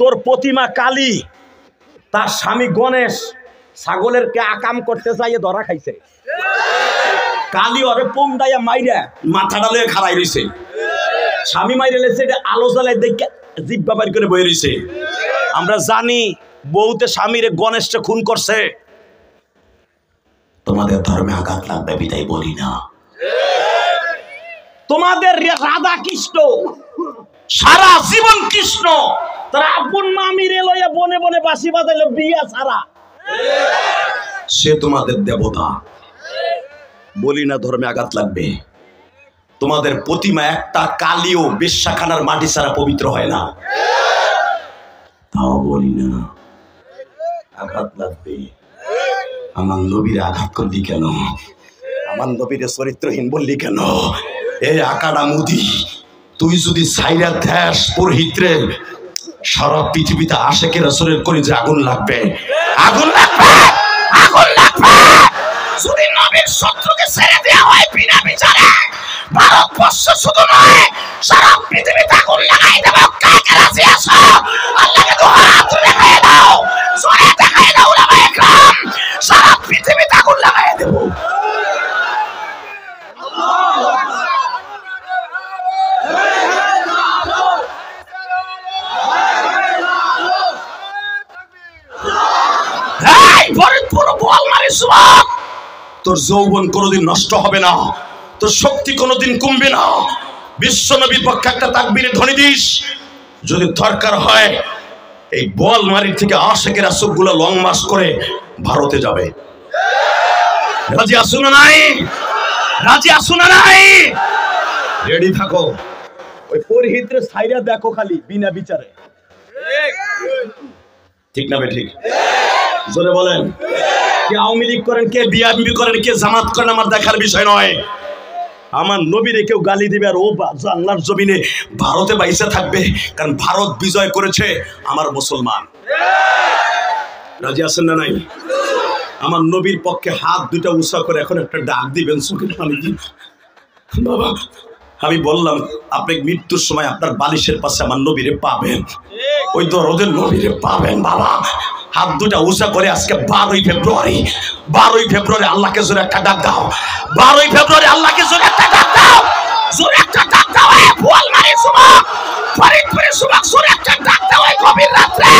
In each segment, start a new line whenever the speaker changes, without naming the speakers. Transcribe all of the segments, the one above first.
তোর প্রতিমা কালী, তার স্বামী গণেশ ছাগলের কে আকাম করতে চাইয়ে ধরা খাইছে। কালী ওরে পমদাইয়া মাইরা মাথাটা লয়ে খাড়াই রইছে, স্বামী মাইরে লেছে, এটা আলো জ্বালাই দেখে জিব্বা বাইর করে বয়ে রইছে। আমরা জানি বউতে স্বামীরে গণেশকে খুন করছে। তোমাদের ধর্মে আঘাত লাগবে বিদায় বলি না। তোমাদের রাধা কৃষ্ণ সারা জীবন কৃষ্ণ, তারা আপন মামিরে লইয়া বনে বনে বাঁশি বাজাইলো বিয়া ছাড়া। সে তোমাদের দেবতা, বলি না ধর্মে আঘাত লাগবে। তোমাদের প্রতিমা একটা কালিও বেশ্যাখানার মাটি ছাড়া পবিত্র হয় না, তাও বলি না আঘাত লাগবে। আমার নবীরে আঘাত করলি কেন? আমার নবীরে চরিত্রহীন বললি কেন? এই আকাডা মুদি, তুই যদি সাইরা দেশ পুরোহিতরে, সারা পৃথিবীতে আশেকে রাসূলের কলিজায় আগুন লাগবে, আগুন লাগবে, আগুন লাগবে। যদি নবীর শত্রুকে ছেড়ে দেওয়া হয় বিনা বিচারে, ভারতবর্ষ শুধু নয় সারা পৃথিবীতে আগুন লাগাই দেবো। কাকে রাজি আছো? আল্লাহকে দোহার হাত দেখাই দাও, জোরে দেখাই দাও উলামায়ে কেরাম, সারা পৃথিবীতে আগুন লাগাই দেবো। তোর যৌবন কোনোদিন নষ্ট হবে না, তোর শক্তি কোনোদিন কমবে না। বিশ্ব নবীর পক্ষে একটা তাকবীরে ধ্বনি দিস। যদি দরকার হয় এই বোয়ালমারি থেকে আশেকের রাসূলগুলো লং মার্চ করে ভারতে যাবে। রাজি আছো না নাই? রাজি আছো না নাই? রেডি থাকো। ওই পুরোহিতরে সাইরা দেখো খালি বিনা বিচারে, ঠিক না? ঠিক জোরে বলেন। কে আওয়ামী লীগ করেন, কে বিএনপি করেন, কে জামাত করেন, আমার দেখার বিষয় নয়। আমার নবীরে কেউ গালি দিবে আর ও বাংলার জমিনে ভারতে বাইসে থাকবে, কারণ ভারত বিজয় করেছে আমার মুসলমান। রাজি আছেন না নাই? আমার নবীর পক্ষে হাত দুটা উঁচা করে এখন একটা ডাক দিবেন, চোখের পানি দিন। বাবা আমি বললাম আপনি মৃত্যুর সময় আপনার বালিশের পাশে আমার নবীরে পাবেন, ওই দরদের নবীরে পাবেন। বাবা হাত দুটা উঁচা করে আজকে 12ই ফেব্রুয়ারি, 12ই ফেব্রুয়ারি আল্লাহকে জোরে একটা ডাক দাও। 12ই ফেব্রুয়ারি আল্লাহকে জোরে একটা ডাক দাও, জোরে একটা ডাক দাও। এই বোয়ালমারী যুবক, ফরিদপুরে যুবক, জোরে একটা ডাক দাও। এই গভীর রাত্রে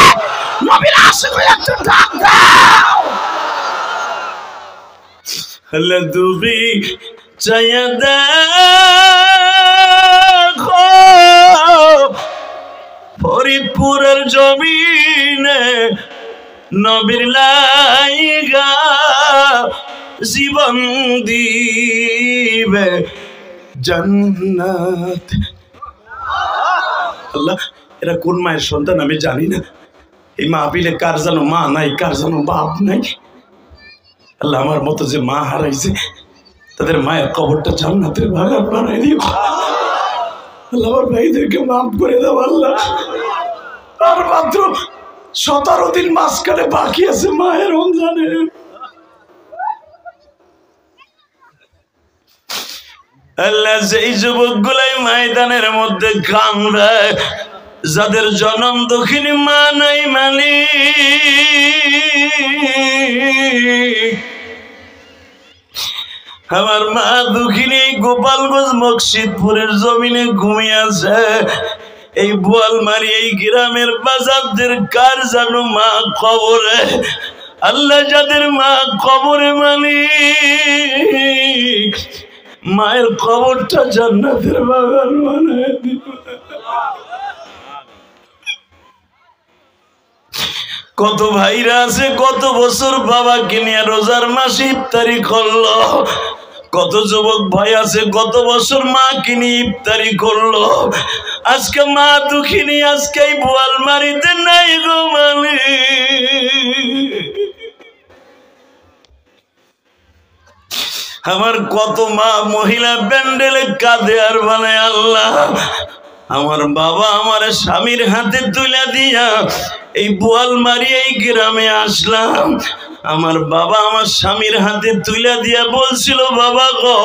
নবীর আশিক হয়ে একটা ডাক দাও। আল্লাহ তুমি চাইয়া দেখো ফরিদপুরের জমিনে নবীর লাইগা জীবন দিবে জান্নাত। আল্লাহ এরা কোন মায়ের সন্তান আমি জানি না। এই মাহফিলে কার জানো মা নাই, কার জানো বাপ নাই। আল্লাহ আমার মতো যে মা হারাইছে তাদের মায়ের কবরটা জান্নাতের বাগান বানাই দিও। আল্লাহ আমার ভাইদেরকে মাফ করে দাও। আল্লাহ আর মাত্র 17 দিন মাঝখানে বাকি আছে মায়ের রমজানে। আল্লাহ সেই যুবক গুলাই ময়দানের মধ্যে কান্দে, যাদের জনম দক্ষিণী মা নাই মালিক। আমার মা দুঃখিনী গোপালগঞ্জ মকসিদপুরের জমিনে ঘুমিয়ে আছে। এই বোয়ালমারি এই গ্রামের বাজারদের কার জানো মা কবরে। আল্লাহ যাদের মা কবরে মালিক, মায়ের কবরটা জান্নাতের বাগান বানায় দিবে। কত ভাইরা আছে কত বছর বাবাকে নিয়ে রোজার মাসে ইফতারি করলো, কত যুবক ভাই আছে কত বছর মা কিনে ইফতারি করলো। আজকে মা দুঃখিনী, আজকে এই বোয়ালমারিতে নাই গো মালিক। আমার কত মা মহিলা প্যান্ডেলে কাঁদে আর বলে আল্লাহ আমার বাবা আমার স্বামীর হাতে তুলে দিয়া এই বোয়ালমারি এই গ্রামে আসলাম। আমার বাবা আমার স্বামীর হাতে তুলে দিয়া বলছিল বাবা গো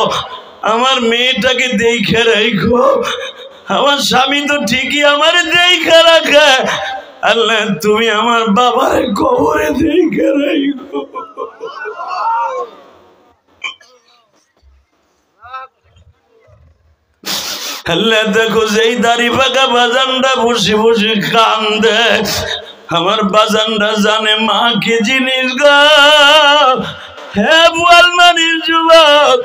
আমার মেয়েটাকে দেখে রাখো। আমার স্বামী তো ঠিকই আমার দেখে রাখে, আল্লাহ তুমি আমার বাবার কবরে দেখে রাখো। আল্লাহ দেখো যেই দাড়ি পাকা বাজানটা বসে বসে কান্দে, আমার বাজানটা জানে মা কি জিনিস গো। হে বোয়ালমারির যুবক,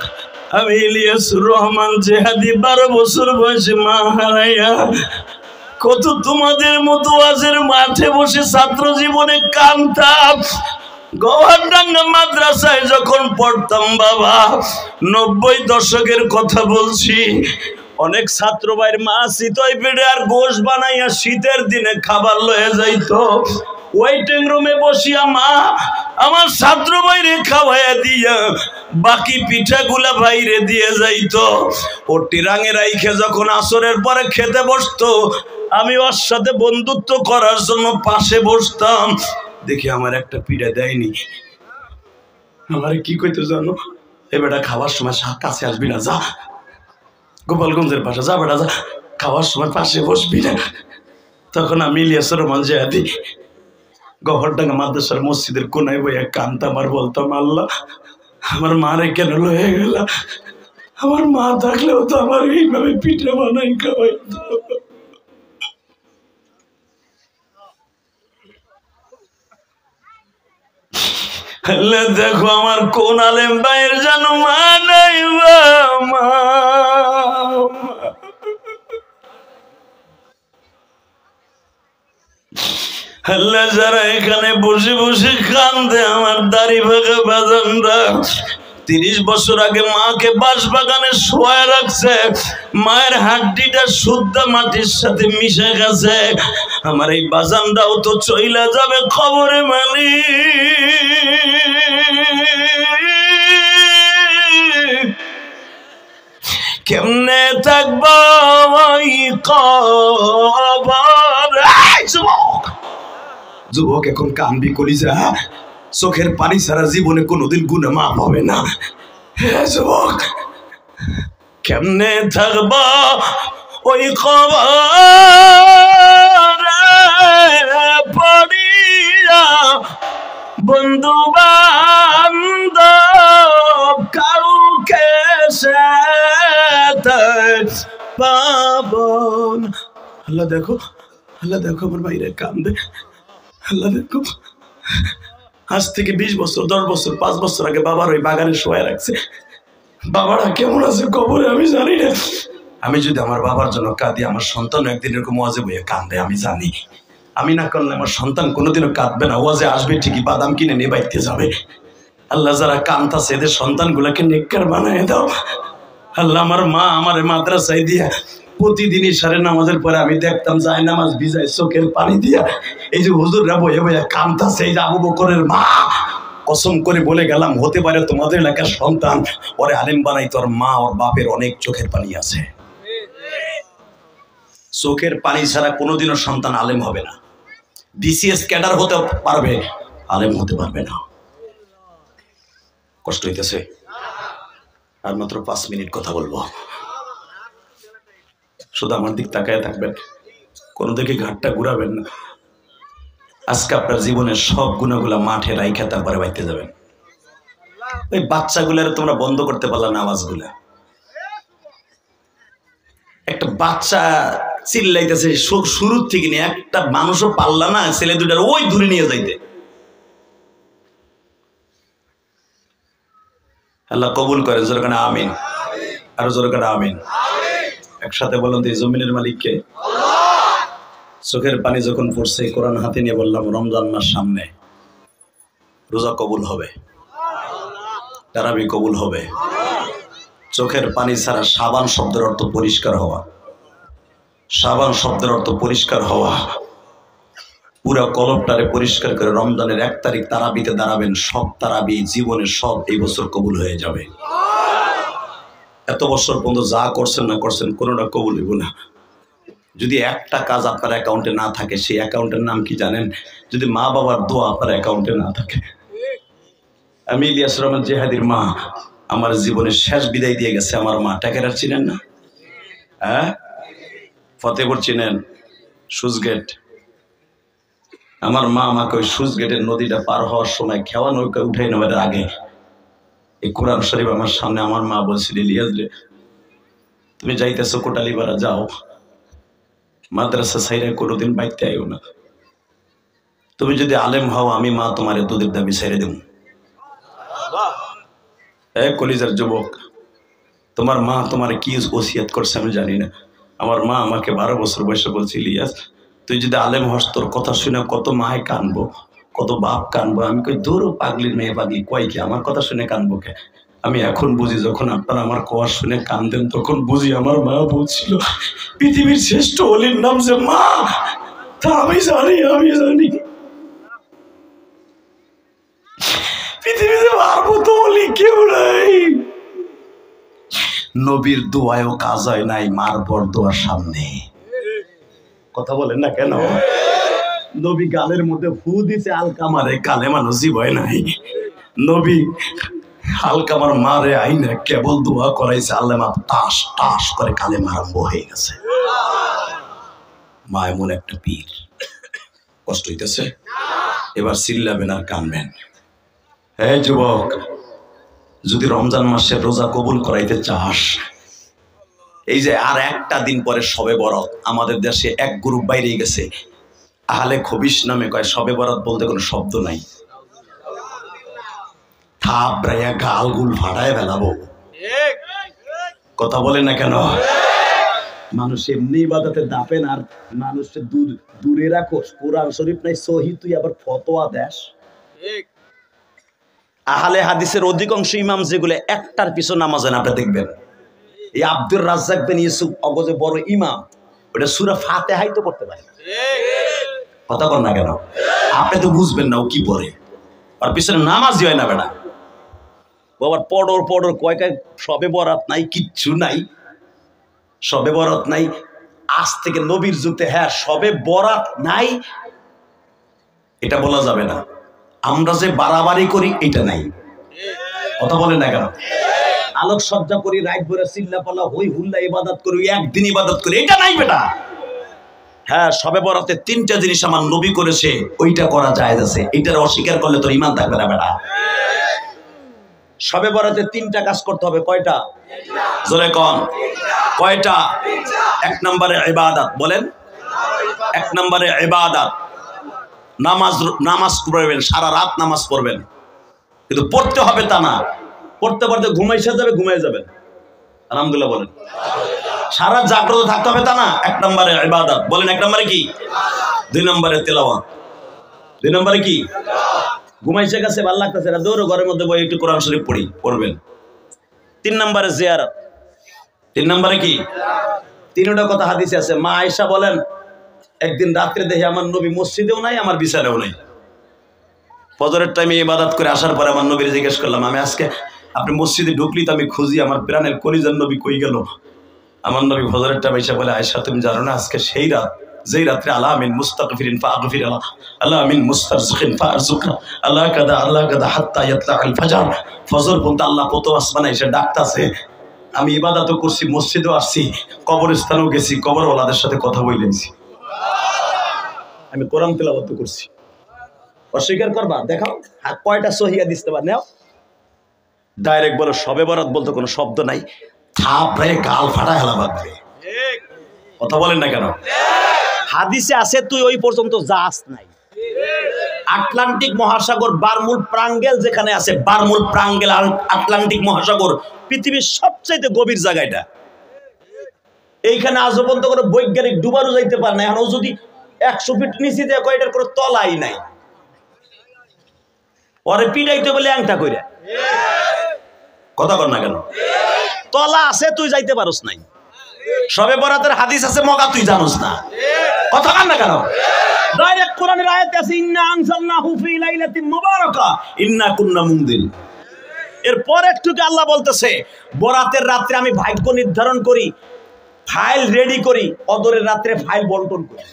আমি ইলিয়াসুর রহমান জেহাদি 12 বছর বয়সে মা হারাইয়া কত তোমাদের মতো ওয়াজের মাঠে বসে ছাত্র জীবনে কান্দতাম। গওহরডাঙ্গা মাদ্রাসায় যখন পড়তাম বাবা, 90 দশকের কথা বলছি, অনেক ছাত্র ভাইয়ের মা চিতই পেটে আর গোশ বানাইয়া শীতের দিনে খাবার লয়ে যাইতো। ওয়েটিং রুমে বসিয়া মা আমার ছাত্র ভাইরে খাওয়াইয়া দিয়া বাকি পিঠাগুলা বাইরে দিয়ে যাইতো। ও টিরাঙে রাইখে যখন আসরের পরে খেতে বসতো, আমি ওর সাথে বন্ধুত্ব করার জন্য পাশে বসতাম। দেখি আমার একটা পিঠা দেয়নি। আমার কি কইতো জানো, এ বেটা খাওয়ার সময় কাছে আসবি না, যা গোপালগঞ্জের পাশে যা বেটা, যা খাওয়ার সময় পাশে বসবি না। তখন আমি ইলিয়াসুর রহমান জেহাদি গওহরডাঙ্গা মাদ্রাসার মসজিদের কোনায় বইয়া কান্দতাম আর বলতাম, আল্লাহ আমার মারে কেন লয়ে গেল, আমার মা থাকলেও তো আমার এইভাবে পিঠা বানাই খাওয়াইতো। আল্লাহ দেখো আমার কোন আলেম ভাইয়ের জানো মা নাই, মা আল্লাহ যারা এখানে বসে বসে কান্দে, আমার দাড়ি ভাগা বাজানরা 30 বছর আগে মাকে বাঁশবাগানে শোয়া রাখছে, মায়ের হাড্ডিটা শুদ্ধ মাটির সাথে মিশে গেছে। আমার এই বাজানটাও তো চইলা যাবে খবরে মানি। কেমনে থাকবো ওই কবর। যুবক এখন কানবি কলিজা, চোখের পানি ছাড়া জীবনে কোনোদিন গুনাহ মাফ হবে না। হে যুবক, কেমনে থাকব ওই কবরে পড়িয়া, বন্ধু বান্ধব কাউকে সে পাবন। আল্লাহ দেখো, আল্লাহ দেখো আমার বাইরে কান্দে। আল্লাহ দেখো, আজ থেকে 20 বছর 10 বছর 5 বছর আগে বাবার ওই বাগানে শোয়া রাখছে। বাবারা কেমন আছে কবরে আমি জানি না। আমি যদি আমার বাবার জন্য কাঁদি, আমার সন্তান একদিন এরকম ওয়াজে বইয়ে কান্দে আমি জানি। আমি না করলে আমার সন্তান কোনোদিনও কাঁদবে না, ওয়াজে আসবে ঠিকই, বাদাম কিনে নিয়ে বাইতে যাবে। আল্লাহ যারা কাঁদতাছে এদের সন্তানগুলাকে নেককার বানায় দাও। আল্লাহ আমার মা আমার মাদ্রাসায় দিয়া প্রতিদিনই সারে নামাজের পরে আমি দেখতাম যায় নামাজ ভিজায় চোখের পানি দিয়া, এই যে হুজুররা বয়ে বয়ে কাঁদতাছে, এই যে আবু বকরের মা, কসম করে বলে গেলাম হতে পারে তোমাদের এলাকার সন্তান ওরে আলেম বানাই, তোর মা ওর বাপের অনেক চোখের পানি আছে। চোখের পানি ছাড়া কোনোদিনও সন্তান আলেম হবে না। বিসিএস ক্যাডার হতে পারবে, আলেম হতে পারবে না। কষ্ট হইতেছে, আর মাত্র 5 মিনিট কথা বলবো, শুধু আমার দিক তাকায় থাকবেন, কোনো দিকে ঘাটটা ঘুরাবেন না। আজকে আপনার জীবনের সব গুণাগুলা মাঠে রাইখা তারপরে বাইতে যাবেন। ওই বাচ্চাগুলার তোমরা বন্ধ করতে পারলা না আওয়াজগুলা। একটা বাচ্চা চিল্লাইতেছে শুরুর থেকে নিয়ে, একটা মানুষও পারলা না ছেলে দুটার ওই দূরে নিয়ে যাইতে। আল্লাহ কবুল করেন, জোরে কানে আমিন, আরো জোরে কানে আমিন। একসাথে বলুন তো, জমিনের মালিককে। চোখের পানি যখন পড়ছে, কোরআন হাতে নিয়ে বললাম রমজান মাস সামনে, রোজা কবুল হবে, তারাবি কবুল হবে। চোখের পানি ছাড়া সাবান শব্দের অর্থ পরিষ্কার হওয়া, সাবান শব্দের অর্থ পরিষ্কার হওয়া। পুরা কলবটারে পরিষ্কার করে রমজানের 1 তারিখ তারাবিতে দাঁড়াবেন, সব তারাবি জীবনের সব এই বছর কবুল হয়ে যাবে। এত বছর পর্যন্ত যা করছেন না করছেন কোনোটা কবুল হইব না। যদি একটা কাজ আপনার অ্যাকাউন্টে না থাকে, সেই অ্যাকাউন্টের নাম কি জানেন? যদি মা বাবার দোয়া আপনার অ্যাকাউন্টে না থাকে। আমি ইলিয়াসুর রহমান জেহাদির মা আমার জীবনের শেষ বিদায় দিয়ে গেছে। আমার মা টাকেরার চিনেন না? হ্যাঁ, ফতেপুর চিনেন, সুজগেট, আমার মা আমাকে ওই সুচ গেটের নদীটা পার হওয়ার সময় খেওয়া নৌকা উঠে নেওয়ার আগে এই কোরআন শরীফ আমার সামনে আমার মা বলছিল, ইলিয়াস রে তুমি যাইতেছো কোটালীপাড়া, যাও মাদ্রাসা ছাইরা কোনোদিন বাইতে আইও না। তুমি যদি আলেম হও আমি মা তোমার দুধের দাবি ছেড়ে দেব। কলিজার যুবক, তোমার মা তোমার কি ওসিয়ত করছে আমি জানি না। আমার মা আমাকে 12 বছর বয়সে বলছে, ইলিয়াস তুই যদি আলেম হস তোর কথা শুনে কত মায় কানবো, কত বাপ কানবো। আমি কই দূর পাগলির মেয়ে, পাগলি কয় কি, আমার কথা শুনে কানবো কে? আমি এখন বুঝি, যখন আপনারা আমার কথা শুনে কান্দেন তখন বুঝি আমার মা বলছিল পৃথিবীর শ্রেষ্ঠ অলির নাম যে মা, তা আমি জানি পৃথিবীতে পারবো তো অলি কেউ নাই। নবীর দোয়ায়ও কাজ হয় নাই, মার পর দোয়ার সামনে। কথা বলেন না কেন? নবী গালের মধ্যে ফু দিছে আলকামারে, কালে মানুষ জীবয় নাই। নবী আলকামার মারে আইনে কেবল দোয়া করাইছে, আল্লাহ মা টাস টাস করে কালেমা আরম্ভ হয়ে গেছে। মা এমন একটা পীর। কষ্ট হইতেছে? এবার চিল্লাবেন আর কানবেন। এই যুবক, যদি রমজান মাসের রোজা কবুল করাইতে চাস, এই যে আর একটা দিন পরে শবে বরাত, আমাদের দেশে এক গ্রুপ বাইরে গেছে, আহলে খবিস নামে কয় শবে বরাত বলতে কোনো শব্দ নাই। থাপ রাইয়া গালগুল ফাটায় ফেলাবো। কথা বলেন না কেন? মানুষ এমনি ইবাদতে দাপেন আর মানুষকে দূরে রাখো। কোরআন শরীফ নাই সহি, তুই আবার ফতোয়া দেস। আহলে হাদিসের অধিকাংশ ইমাম যেগুলো একটার পিছু নামাজ না, আপনি দেখবেন এই আব্দুর রাজ্জাক বিন ইউসুফ অগজে বড় ইমাম, ওটা সূরা ফাতিহাই তো পড়তে পারে। কথা বল না কেন? আপনি তো বুঝবেন না ও কি পড়ে, আর পিছনে নামাজই হয় না বেটা। বাবার পড়র কয় সবে বরাত নাই, কিচ্ছু নাই, সবে বরাত নাই। আজ থেকে নবীর যুগে হ্যাঁ সবে বরাত নাই এটা বলা যাবে না। আমরা যে বাড়াবাড়ি করি এটা নাই। কথা বলেন না কেন? আলোক সজ্জা করি, রাত ভরে চিল্লা পাল্লা হই হুল্লা ইবাদত করি, একদিন ইবাদত করি, এটা নাই বেটা। হ্যাঁ সবে বরাতে 3টা জিনিস আমার নবী করেছে, ওইটা করা জায়েজ আছে। এটার অস্বীকার করলে তোর ঈমান থাকবে না বেটা। সবে বরাতে 3টা কাজ করতে হবে। কয়টা? জোরে কোন কয়টা? 1 নম্বরে ইবাদত। বলেন 1 নম্বরে ইবাদত। নামাজ পড়বেন, সারা রাত নামাজ পড়বেন, কিন্তু পড়তে হবে তা না পড়তে পড়তে ঘুমাই যাবেন। আলহামদুলিল্লাহ বলেন। সারা জাগ্রত থাকতে হবে তা না। 1 নম্বরে ইবাদত। বলেন 1 নম্বরে কি? 2 নম্বরে তেলাওয়াত। 2 নম্বরে কি? ঘুমাইছে গেছে, ভালো লাগতেছে না, দৌড়ো ঘরের মধ্যে বই একটু কোরআন শরীফ পড়বেন। 3 নম্বরে জিয়ারত। 3 নম্বরে কি? 3টা কথা হাদিসে আছে। মা আয়েশা বলেন একদিন রাত্রে দেখি আমার নবী মসজিদেও নাই, আমার বিছানাও নাই। ফজরের টাইমে ইবাদত করে আসার পরে আমার নবীর জিজ্ঞেস করলাম, আমি আজকে আপনি মসজিদে ঢুকলি তো আমি খুঁজি আমার প্রাণের কলিজার নবী কই গেল। আমার নবী ফজরের টাইমে এসে বলে, আয়েশা তুমি জানো না আজকে সেই রাত যেই রাত্রে আল্লাহ মিন মুস্তাগফিরিন ফাগফির আল্লাহ মিন মুস্তারজিকিন ফারজুকনা আল্লাহ কাদা হাত্তা ইয়াতলা আল ফজর। ফজর পর্যন্ত আল্লাহ কত আসমানে এসে ডাকতাছে। আমি ইবাদতও করছি, মসজিদেও আসছি, কবরস্থানেও গেছি, কবরওয়ালাদের সাথে কথা বলেছি, আমি কোরআন তেলাওয়াত করছি। অস্বীকার করবা? দেখাও কয়টা সহিহ হাদিস দিতে পার। নাও ডাইরেক্ট বলো শবে বরাত বলতে কোনো শব্দ নাই, থাপড়ে গাল ফাটা হেলা বাঁধবে। কথা বলেন না কেন? হাদিসে আছে তুই ওই পর্যন্ত যাস নাই। আটলান্টিক মহাসাগর বারমুল প্রাঙ্গেল যেখানে আছে, বারমুল প্রাঙ্গেল আটলান্টিক মহাসাগর পৃথিবীর সবচাইতে গভীর জায়গা এটা। এইখানে আজ পর্যন্ত কোনো বৈজ্ঞানিক ডুবারও যাইতে পারে না। এখন ও যদি 100 ফিট নিচে দেয় কয়টার কোনো তলাই নাই, ওরে পিটাইতে বলে আংটা কইরা। কথা বল না কেন? তলা আছে তুই যাইতে পারস নাই। শবে বরাতের হাদিস আছে মগা তুই জানোস না। কথা বল না কেন? ডাইরেক্ট কোরআনের আয়াতে আছে ইন্না আনজালনাহু ফি লাইলাতিন মুবারাকা ইন্না কুন্না মুনদির। এরপর একটু আল্লাহ বলতেছে বরাতের রাতে আমি ভাগ্য নির্ধারণ করি, ফাইল রেডি করি, কদরের রাতে ফাইল বন্টন করি।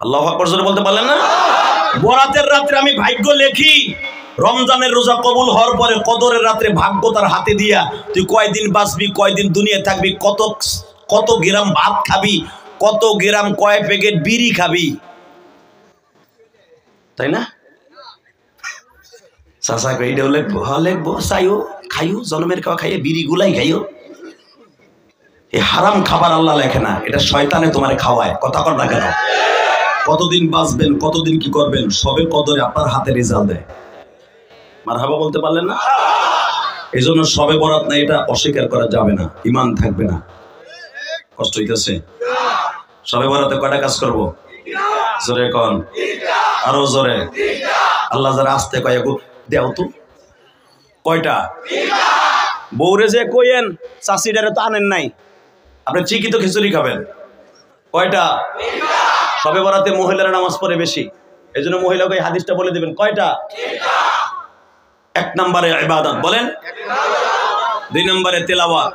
আল্লাহু আকবার জোরে বলতে পারলেন না? বরাতের রাতে আমি ভাগ্য লেখি, রমজানের রোজা কবুল হওয়ার পরে কদরের রাতে ভাগ্য তার হাতে দিয়া তুই কয়দিন বাঁচবি, কয়দিন দুনিয়ায় থাকবি, কত গ্রাম ভাত খাবি, কত গ্রাম কয় প্যাকেট বিড়ি খাবি, তাই না? চাচা এইটাও লিখবো, লিখবো, চাইও, খাইও, জন্মের খাওয়া খাইয়ে বিড়ি গুলাই খাইও। এই হারাম খাবার আল্লাহ লেখে না, এটা শয়তানে তোমারে খাওয়ায়। কথা কর না কেন? কতদিন বাঁচবেন, কতদিন কি করবেন, সবে কদরে আপনার হাতে রেজাল্ট দেয়। মারহাবা বলতে পারলেন না? এই জন্য সবে বরাত না, এটা অস্বীকার করা যাবে না, ইমান থাকবে না। কষ্ট হইতেছে? সবে বরাতে কয়টা কাজ করব? জোরে কন, আরো জোরে। আল্লাহ যারা আসতে কয় দেও তো কয়টা? বউরে যে কইেন চাষিডারে তো আনেন নাই, আপনি চিকি তো খিচুড়ি খাবেন। কয়টা? সবে বরাতে মহিলারা নামাজ পড়ে বেশি, এই জন্য মহিলাকে এই হাদিসটা বলে দিবেন। কয়টা? 1 নম্বরে ইবাদত, বলেন। 2 নম্বরে তেলাওয়াত,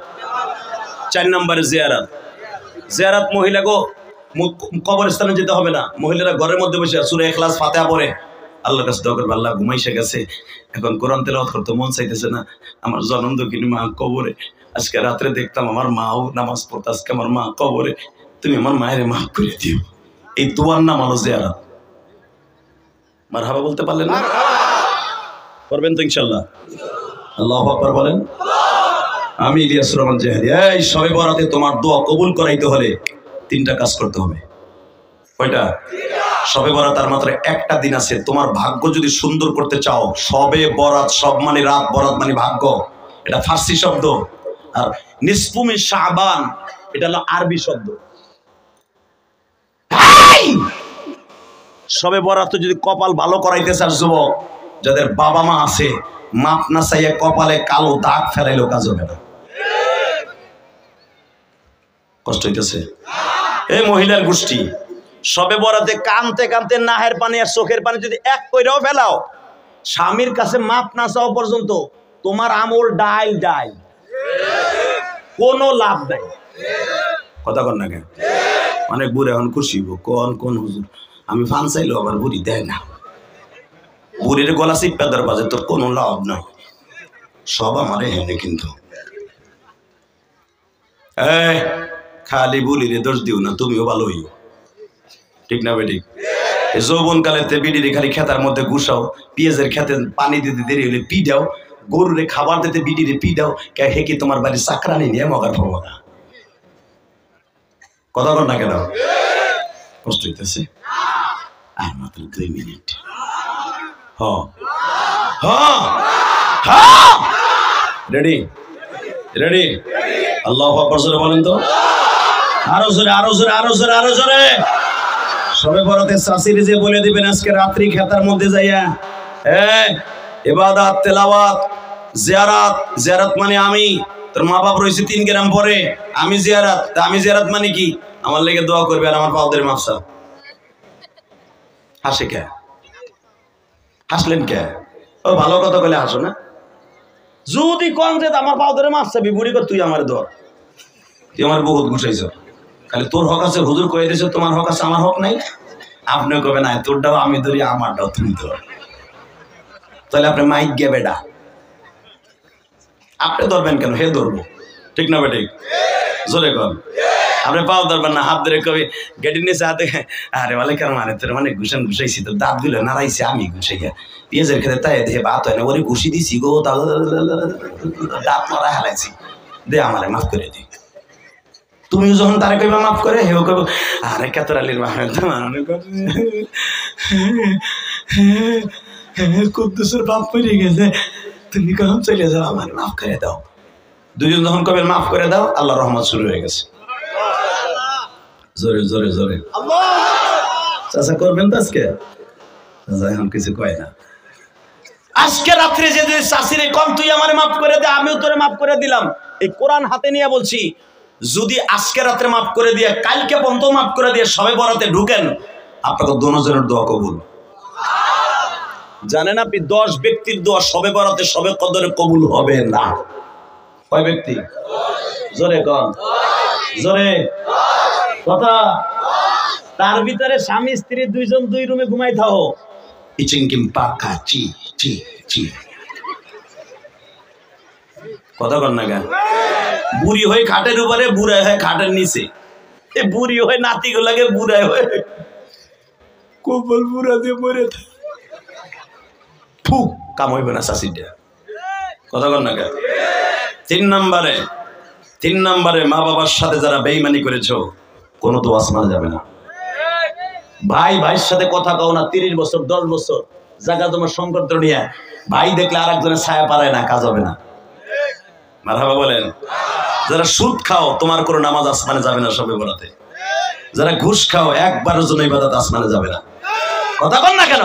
4 নম্বরে জিয়ারত। জিয়ারত মহিলাকে কবরস্থানে যেতে হবে না, মহিলারা ঘরের মধ্যে বসে সূরা ইখলাস ফাতিহা পড়ে আল্লাহর কাছে দোয়া করবে, আল্লাহ ঘুমাইসে গেছে, এখন কোরআন তেলাওয়াত করতে মন চাইতেছে না, আমার জনম দুঃখিনী মা কবরে, আজকে রাত্রে দেখতাম আমার মাও নামাজ পড়তো, আজকে আমার মা কবরে, তুমি আমার মায়ের মাফ করে দিও। এই দোয়ার নাম হলো জিয়ারত। মারহাবা বলতে পারলেন না? করবেন তো ইনশাআল্লাহ? আল্লাহু আকবার বলেন। আমি ইলিয়াস রহমান জাহারি। এই সবে বরাতে তোমার দোয়া কবুল করাইতে হলে 3টা কাজ করতে হবে। কয়টা? সবে বরাত আর মাত্র 1টা দিন আছে। তোমার ভাগ্য যদি সুন্দর করতে চাও, সবে বরাত, সব মানে রাত, বরাত মানে ভাগ্য, এটা ফার্সি শব্দ। আর নিসফুমি শাবান এটা হলো আরবি শব্দ। সবে বরাত যদি কপাল ভালো করাইতে চাস যুবক, যাদের বাবা মা আছে, মাপ না চাইয়ে কপালে কালো দাগ ফেলাইলেও কাজ হবে না। কষ্ট হইতেছে? এই মহিলার গোষ্ঠী সবে বরাতে কানতে কানতে নাহের পানি আর চোখের পানি যদি এক কইরাও ফেলাও, স্বামীর কাছে মাপ না চাওয়া পর্যন্ত তোমার আমল ডাইল ডাইল, কোনো লাভ নাই। কথা কর না কেন? অনেক বুড়ে এখন খুশি কোন কোন হুজুর আমি ফান চাইলো আবার বুড়ি দেয় না, বুড়ির গলা চিপা ধর বাজে, তোর কোনো লাভ নাই, সব আমার হেনে। কিন্তু খালি বুড়িরে দোষ দিও না, তুমিও ভালো হইও, ঠিক না বেঠিক? যৌবন কালেতে বিড়িরে খালি খেতার মধ্যে ঘুষাও, পেঁয়াজের খেতে পানি দিতে দেরি হলে পি দাও, গরুরে খাবার দিতে বিড়িরে পি দাও, হে কি তোমার বাড়ির চাকরানি নিয়ে মগার ফমগা? কথা বল না কেন? কষ্ট হইতেছে? আর মাত্র 2 মিনিট। Ready ready? আল্লাহু আকবার জোরে বলেন তো, আরো জোরে, আরো জোরে, আরো জোরে, আরো জোরে। সবে বরাতে চাষির যে বলে দিবেন আজকে রাত্রি খেতার মধ্যে যাইয়া ইবাদত, তেলাওয়াত, জিয়ারত। জিয়ারত মানে আমি, তোর মা বাপ রয়েছে 3 গ্রাম পরে, আমি জিয়ারত। আমি জিয়ারত মানে কি? আমার লেগে দোয়া করবে আর আমার পাওদের মাফসা। হাসে কে? হাসলেন কে? ও ভালো কথা বলে হাসো না। যদি কন যে আমার পাওদের মাফসা বিবুড়ি কর, তুই আমার দর, তুই আমার বহুত গুছাইছ, খালি তোর হক আছে, হুজুর কয়ে দিয়েছে তোমার হক আছে, আমার হক নাই। আপনি কবে না তোরটাও আমি ধরি, আমারটাও তুমি ধর, তাহলে আপনি মাইক গে বেডা, আপনি ধরবেন কেন? হে ধরবো, ঠিক না বেঠিক? জোরে কর। আপনি পাও ধরবেন না, হাত ধরে কবি গেটি নিয়েছে হাতে, আরে বলে কেন মানে তোর মানে ঘুষান ঘুষাইছি, তোর দাঁত গুলো নাড়াইছে আমি ঘুষাইয়া, পেঁয়াজের খেতে তাই দেখে ভাত হয় না, ওরে ঘুষি দিছি গো, দাঁত মারা হেলাইছি, দে আমারে মাফ করে দি। তুমিও যখন তারে কইবা মাফ করে, হেও কইব আরে কাতরালির কুদ্দুসের বাপ পড়ে গেছে, তুমি কখন চলে যাও, আমার মাফ করে দাও। দুজন যখন কবেন মাফ করে দাও, আল্লাহ রহমত শুরু হয়ে গেছে। জোরে জোরে জোরে চাচা করবেন তো আজকে? এখন কিছু কয় না। আজকে রাত্রে যে চাষিরে কম তুই আমার মাফ করে দে, আমিও তোরে মাফ করে দিলাম, এই কোরআন হাতে নিয়ে বলছি, যদি আজকে রাত্রে মাফ করে দিয়ে কালকে পর্যন্ত মাফ করে দিয়ে সবে বরাতে ঢুকেন, আপনাকে দুজনের দোয়া কবুল। জানেন আপনি 10 ব্যক্তির দোয়া সবে বরাতে সবে কদরে কবুল হবে না। কয় ব্যক্তি? জোরে কন, জোরে কথা। তার ভিতরে স্বামী স্ত্রী 2 জন 2 রুমে ঘুমাই থাও, ইচিংকিম পাকা চি চি চি, কথা কন না কেন? বুড়ি হয়ে খাটের উপরে, বুড়া হয় খাটের নিচে, বুড়ি হয়ে নাতি গুলাকে বুড়া হয়ে কবল বুড়া দিয়ে মরে থাকে। ফু কাম হইবে না চাষিটা কথা কর না কে। 3 নম্বরে মা বাবার সাথে যারা বেঈমানি করেছো কোনো তো আসমানে যাবে না। ভাই ভাইয়ের সাথে কথা কও না 30 বছর 10 বছর জায়গা তোমার সংকট নিয়ে ভাই দেখলে আরেকজনের ছায়া পারায় না, কাজ হবে না। মারহাবা বলেন। যারা সুদ খাও তোমার কোনো নামাজ আসমানে যাবে না সবে বরাতে। যারা ঘুষ খাও একবারের জন্য ইবাদত আসমানে যাবে না। কথা বল না কেন?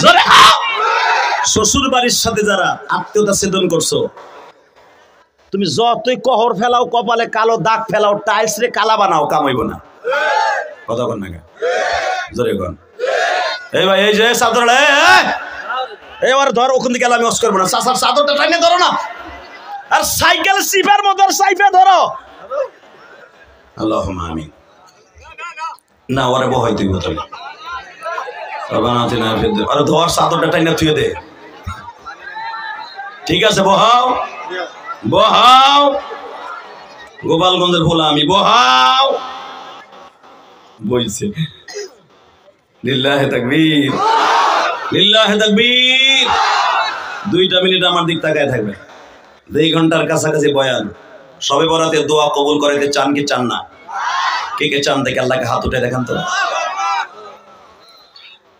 জোরে খাও। শ্বশুর বাড়ির সাথে যারা আত্মীয়তা ছেদন করছো, তুমি যতই কহর ফেলাও, কপালে কালো দাগ ফেলাও, টাইলস রে কালা বানাও, কামাইব না। কথা বল না কেন? জোরে কোন। এই ভাই এই যে চাদর এবার ধর, ওখান থেকে আমি অস করবো না। চাচার চাদরটা টাইনে ধরো না, আর সাইকেল সিপার মতো সাইফে ধরো। আল্লাহুম্মা আমিন। না ওরে বহাই তুই বলতে আরে ধর চাদরটা টাইনে থুয়ে দে। ঠিক আছে বহাও বহাও। গোপালগঞ্জের ভোলা আমি বহাও বইছে। লিল্লাহে তাকবীর লিল্লাহে তাকবীর। 2 মিনিট আমার দিক তাকায় থাকবে। 2 ঘন্টার কাছাকাছি বয়ান। সবে বরাতে দোয়া কবুল করাইতে চান কি চান না? কে কে চান দেখে আল্লাহকে হাত উঠে দেখান তো।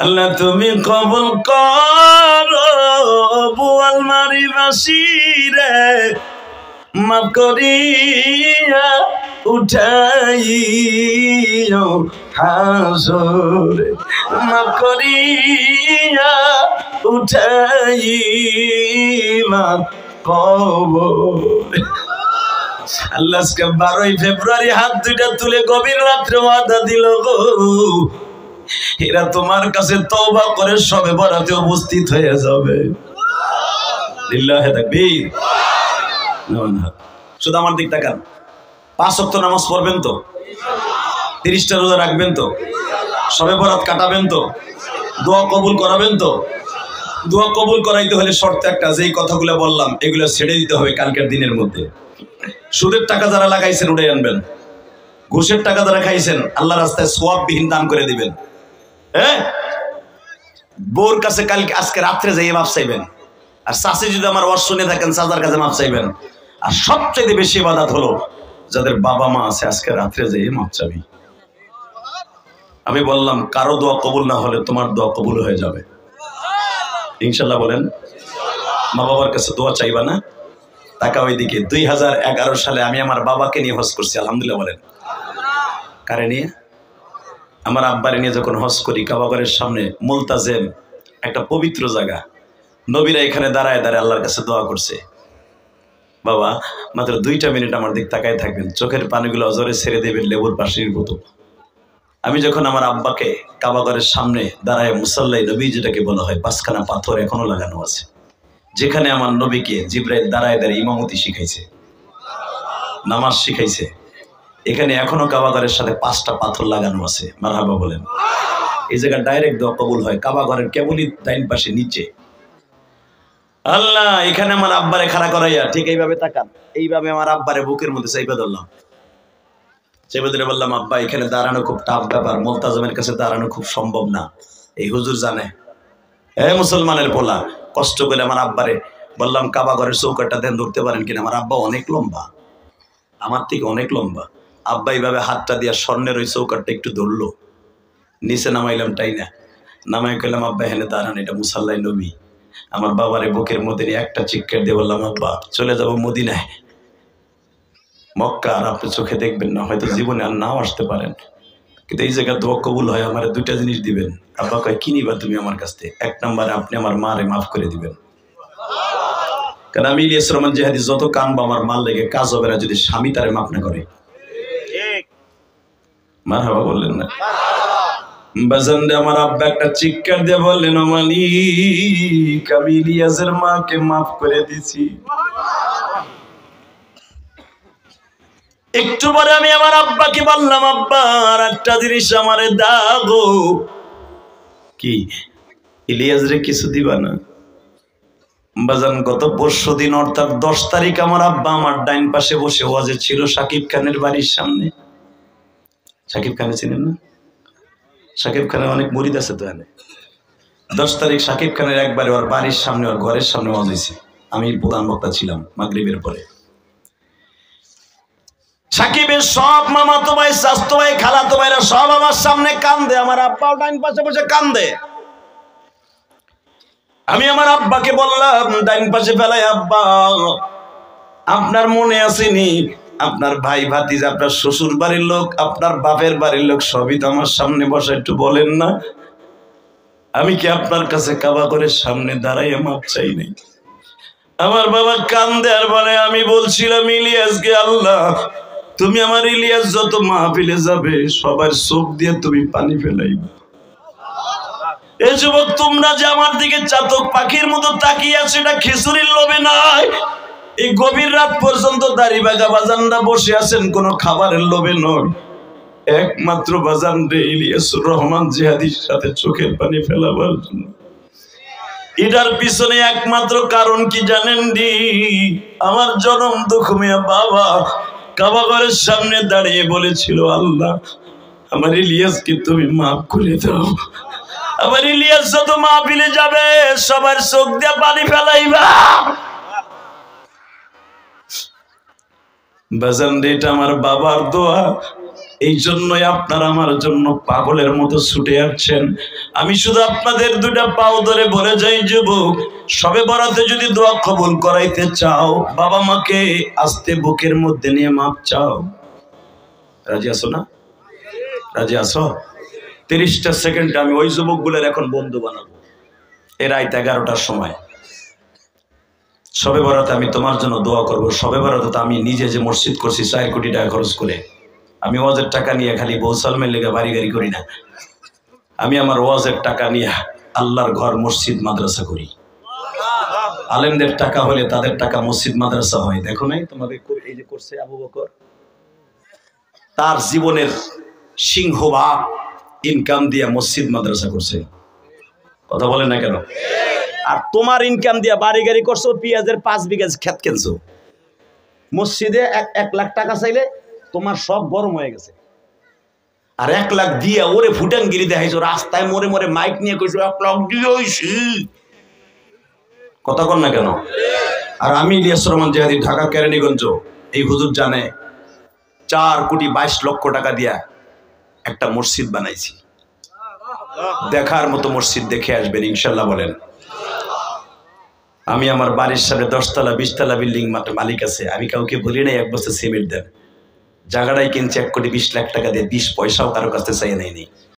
আল্লাহ তুমি কবুল করো বোয়াল মারি বাসিরে, মাফ করিয়া উঠাইও হাসরে, মাফ করিয়া উঠাইবা কবরে। আল্লাহ 12 ফেব্রুয়ারি হাত দুইটা তুলে গভীর রাত্রে ওয়াদা দিল গো, এরা তোমার কাছে তওবা করে সবে বরাতে উপস্থিত হয়ে যাবে। লিল্লাহে তাকবীর। শুধু আমার দিক তাকান। 5 ওয়াক্ত নামাজ পড়বেন তো? 30টা রোজা রাখবেন তো? সবে বরাত কাটাবেন তো? দোয়া কবুল করাবেন তো? দোয়া কবুল করাইতে হলে শর্ত একটা, যেই কথাগুলো বললাম এগুলো ছেড়ে দিতে হবে কালকের দিনের মধ্যে। সুদের টাকা যারা লাগাইছেন উঠে আনবেন। ঘুষের টাকা যারা খাইছেন আল্লাহ রাস্তায় সওয়াববিহীন দান করে দিবেন। হ্যাঁ, বোর কাছে কালকে আজকে রাত্রে যাইয়ে মাপ চাইবেন। আর চাষি যদি আমার ওয়াজ শুনে থাকেন চাচার কাছে মাপ চাইবেন। আর সবচেয়ে বেশি ইবাদত হলো যাদের বাবা মা আছে আজকে রাত্রে যাইয়ে মাপ চাবি। আমি বললাম কারো দোয়া কবুল না হলে তোমার দোয়া কবুল হয়ে যাবে ইনশাল্লাহ। বলেন মা বাবার কাছে দোয়া চাইবা না? টাকা ওইদিকে 2011 সালে আমি আমার বাবাকে নিয়ে হজ করছি আলহামদুলিল্লাহ। বলেন কারে নিয়ে? আমার আব্বারে নিয়ে যখন হজ করি, কাবাগরের সামনে মুলতাজেম একটা পবিত্র জায়গা, নবীরা এখানে দাঁড়ায় দাঁড়ায় আল্লাহর কাছে দোয়া করছে। বাবা মাত্র 2টা মিনিট আমার দিক তাকায় থাকবেন, চোখের পানিগুলো অজরে ছেড়ে দেবেন লেবুর পাশির মতো। আমি যখন আমার আব্বাকে কাবাগরের সামনে দাঁড়ায় মুসাল্লাই নবী যেটাকে বলা হয়, 5খানা পাথর এখনো লাগানো আছে, যেখানে আমার নবীকে জিবরাইল দাঁড়ায় দাঁড়িয়ে ইমামতি শিখাইছে, নামাজ শিখাইছে। এখানে এখনো কাবাগরের সাথে 5টা পাথর লাগানো আছে। মারহাবা বলেন। এই জায়গা ডাইরেক্ট দোয়া কবুল হয় কাবাগরের কেবলই ডাইন পাশে নিচে। আল্লাহ এখানে আমার আব্বারে খাড়া করাইয়া ঠিক এইভাবে তাকান, এইভাবে আমার আব্বারে বুকের মধ্যে চাইপা ধরলাম। চাইপা ধরে বললাম আব্বা এখানে দাঁড়ানো খুব টাফ ব্যাপার, মুলতাজমের কাছে দাঁড়ানো খুব সম্ভব না, এই হুজুর জানে। মুসলমানের পোলা কষ্ট করে আমার আব্বারে বললাম কাবাগরের চৌকাটটা দেন ধরতে পারেন কিনা। আমার আব্বা অনেক লম্বা, আমার থেকে অনেক লম্বা। আব্বা এইভাবে হাতটা দিয়া স্বর্ণের ওই চৌকাটটা একটু ধরলো, নিচে নামাইলাম টাইনা, নামাই কইলাম আব্বা হেনে দাঁড়ান, এটা মুসাল্লাই নবী। আমার বাবারে বুকের মধ্যে নিয়ে একটা চিৎকার দিয়ে বললাম আব্বা চলে যাবো মদিনায়, মক্কা আর আপনি চোখে দেখবেন না, হয়তো জীবনে আর নাও আসতে পারেন, কিন্তু এই জায়গায় দোয়া কবুল হয়। আমার 2টা জিনিস দিবেন। আব্বা কয় কি নিবা তুমি আমার কাছ থেকে? 1 নম্বরে আপনি আমার মারে মাফ করে দিবেন, কারণ আমি ইলিয়াস রহমান জিহাদি যত কানবো আমার মাল লেগে কাজ হবে না যদি স্বামী তারে মাফ না করে। মারহাবা বললেন না? বাজানরে আমার আব্বা একটা চিৎকার দিয়ে বললেন ও মালিক আমি ইলিয়াসের মাকে মাফ করে দিছি। একটু পরে আমি আমার আব্বাকে বললাম আব্বা আর একটা জিনিস আমারে দাও। কি? ইলিয়াসরে কিছু দিবা না? বাজান গত পরশু দিন অর্থাৎ 10 তারিখ আমার আব্বা আমার ডাইন পাশে বসে ওয়াজে ছিল শাকিব খানের বাড়ির সামনে। শাকিব খানে চিনেন না? শাকিব খানের অনেক মুরিদ আছে তো এখানে। 10 তারিখ শাকিব খানের একবারে ওর বাড়ির সামনে, ওর ঘরের সামনে ওয়াজ হয়েছে। আমি প্রধান বক্তা ছিলাম মাগরিবের পরে। সাকিবের সব মামাতো ভাই, চাচাতো ভাই, খালাতো ভাইরা সব আমার সামনে কান্দে, আমার আব্বাও ডাইন পাশে বসে কান্দে। আমি আমার আব্বাকে বললাম ডাইন পাশে ফেলাই, আব্বা আপনার মনে আসেনি আপনার ভাই ভাতিজা, আপনার শ্বশুর বাড়ির লোক, আপনার বাপের বাড়ির লোক সবই তো আমার সামনে বসে, একটু বলেন না আমি কি আপনার কাছে কাবা করে সামনে দাঁড়াইয়া মাপ চাই নাই? আমার বাবা কান্দে আর বলে আমি বলছিলাম ইলিয়াসকে, আল্লাহ তুমি আমার ইলিয়াস যত মাহফিলে যাবে সবার চোখ দিয়ে তুমি পানি ফেলাইবা। এই যুবক তোমরা যে আমার দিকে চাতক পাখির মতো তাকিয়ে আছো, এটা খিচুড়ির লোভে নয়। এই গভীর রাত পর্যন্ত দাড়িবাগা বাজানরা বসে আছেন কোনো খাবারের লোভে নয়, একমাত্র বাজান রে ইলিয়াসুর রহমান জিহাদির সাথে চোখের পানি ফেলাবার জন্য। এটার পিছনে একমাত্র কারণ কি জানেন নি? আমার জনম দুঃখমিয়া বাবা কাবাঘরের সামনে দাঁড়িয়ে বলেছিল, আল্লাহ আমার ইলিয়াসকে তুমি মাফ করে দাও। আমার ইলিয়াস যত মাহফিলে যাবে সবার চোখ দিয়ে পানি ফেলাইবা। বাজান রে এটা আমার বাবার দোয়া, এই জন্যই আপনারা আমার জন্য পাগলের মতো ছুটে আসছেন। আমি শুধু আপনাদের দুটা পাও ধরে বলে যাই, যুবক সবে বরাতে যদি দোয়া কবুল করাইতে চাও, বাবা মাকে আস্তে বুকের মধ্যে নিয়ে মাপ চাও। রাজি আছো না? রাজি আছো? 30টা সেকেন্ড আমি ওই যুবকগুলোর এখন বন্ধু বানাবো। এ রাত 11টার সময় সবে বরাতে আমি তোমার জন্য দোয়া করব। সবে বরাতে আমি নিজে যে মসজিদ করছি 4 কোটি টাকা খরচ করে, আমি ওয়াজের টাকা নিয়ে খালি বৌসালমের লেগে বাড়ি গাড়ি করি না, আমি আমার ওয়াজের টাকা নিয়ে আল্লাহর ঘর মসজিদ মাদ্রাসা করি। আলেমদের টাকা হলে তাদের টাকা মসজিদ মাদ্রাসা হয়। দেখো নাই তোমাদের এই যে করছে আবু বকর, তার জীবনের সিংহভাগ ইনকাম দিয়ে মসজিদ মাদ্রাসা করছে। কথা বলে না কেন? আর তোমার ইনকাম দিয়ে বাড়ি গাড়ি করছো, পেঁয়াজের 5 বিঘা ক্ষেত কিনছো, মসজিদে 1 লাখ টাকা চাইলে তোমার সব গরম হয়ে গেছে। আর 1 লাখ দিয়ে ওরে ফুটানগিরি দেখাইছো, রাস্তায় মোড়ে মোড়ে মাইক নিয়ে কইছো 1 লাখ দিয়ে হইছি। কথা কন না কেন? আর আমি ইলিয়াস রহমান জিহাদি ঢাকা কেরানীগঞ্জ, এই হুজুর জানে 4 কোটি 22 লক্ষ টাকা দিয়া একটা মসজিদ বানাইছি। দেখার মতো মসজিদ, দেখে আসবেন ইনশাল্লাহ। বলেন আমি আমার বাড়ির সামনে 10 তলা 20 তলা বিল্ডিং মালিক আছে, আমি কাউকে বলি নাই 1 বছর সিমেন্ট দেন। জায়গাটাই কিনছে 1 কোটি 20 লাখ টাকা দিয়ে, 20 পয়সাও কারো কাছে চাই নেয়নি।